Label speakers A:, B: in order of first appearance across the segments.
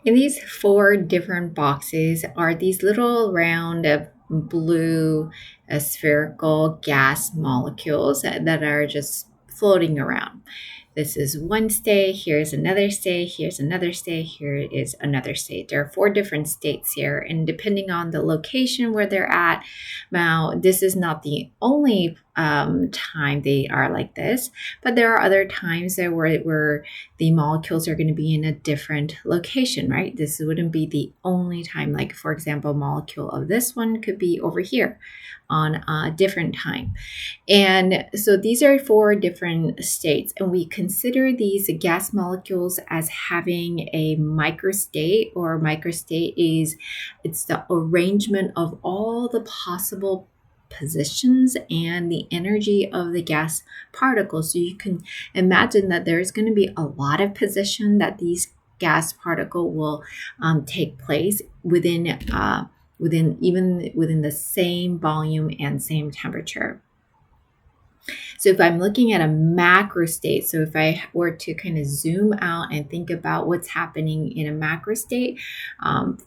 A: In these 4 different boxes are these little round blue spherical gas molecules that are just floating around. This is one state, here's another state, here's another state, here is another state. There are 4 different states here, and depending on the location where they're at, now this is not the only time they are like this, but there are other times where the molecules are going to be in a different location, right? This wouldn't be the only time. Like, for example, molecule of this one could be over here on a different time. And so these are 4 different states, and we consider these gas molecules as having a microstate, or microstate it's the arrangement of all the possible positions and the energy of the gas particles. So you can imagine that there's going to be a lot of position that these gas particle will take place within the same volume and same temperature. So if I'm looking at a macro state, so if I were to kind of zoom out and think about what's happening in a macro state,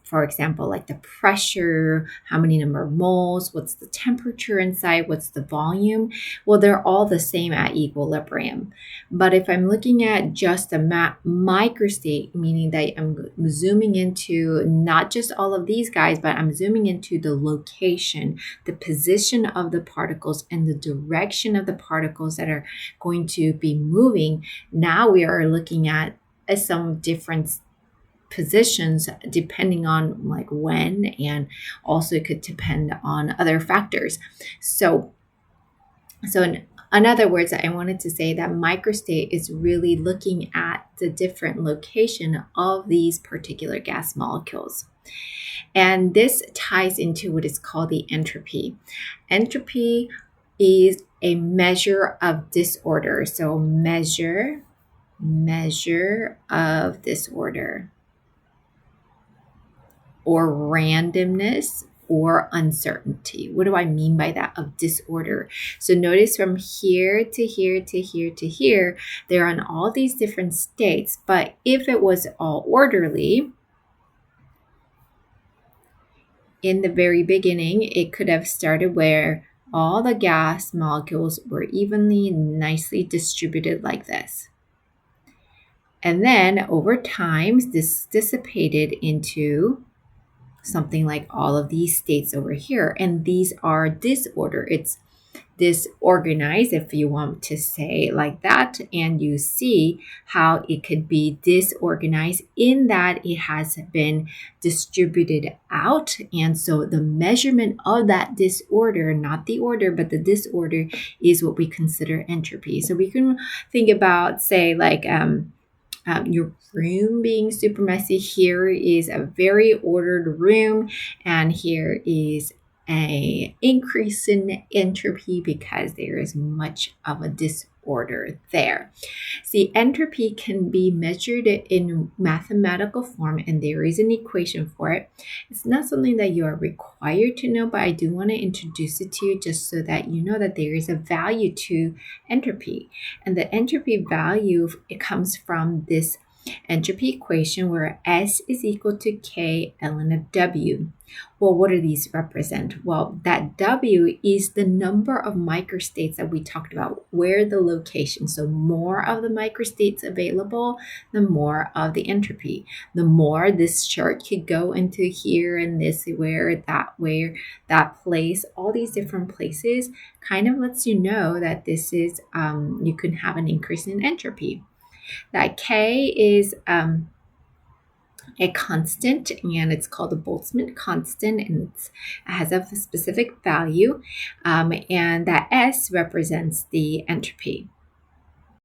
A: for example, like the pressure, how many number of moles, what's the temperature inside, what's the volume, well, they're all the same at equilibrium. But if I'm looking at just a micro state, meaning that I'm zooming into not just all of these guys, but I'm zooming into the location, the position of the particles, and the direction of the particles that are going to be moving. Now we are looking at some different positions depending on like when, and also it could depend on other factors. So in other words, I wanted to say that microstate is really looking at the different location of these particular gas molecules. And this ties into what is called the entropy. Entropy is a measure of disorder. So measure of disorder, or randomness, or uncertainty. What do I mean by that, of disorder? So notice from here to here to here to here, they're on all these different states. But if it was all orderly, in the very beginning, it could have started where all the gas molecules were evenly, nicely distributed like this. And then over time, this dissipated into something like all of these states over here. And these are disorder. It's disorganized, if you want to say like that. And you see how it could be disorganized in that it has been distributed out. And so the measurement of that disorder, not the order, but the disorder, is what we consider entropy. So we can think about, say, like your room being super messy. Here is a very ordered room, and here is an increase in entropy because there is much of a disorder there. See, entropy can be measured in mathematical form, and there is an equation for it. It's not something that you are required to know, but I do want to introduce it to you just so that you know that there is a value to entropy. And the entropy value, it comes from this entropy equation where S is equal to K ln of W. Well, what do these represent? Well, that W is the number of microstates that we talked about, where the location. So more of the microstates available, the more of the entropy. The more this chart could go into here and this where, that place, all these different places kind of lets you know that this is, you can have an increase in entropy. That K is a constant, and it's called the Boltzmann constant, and it has a specific value, and that S represents the entropy.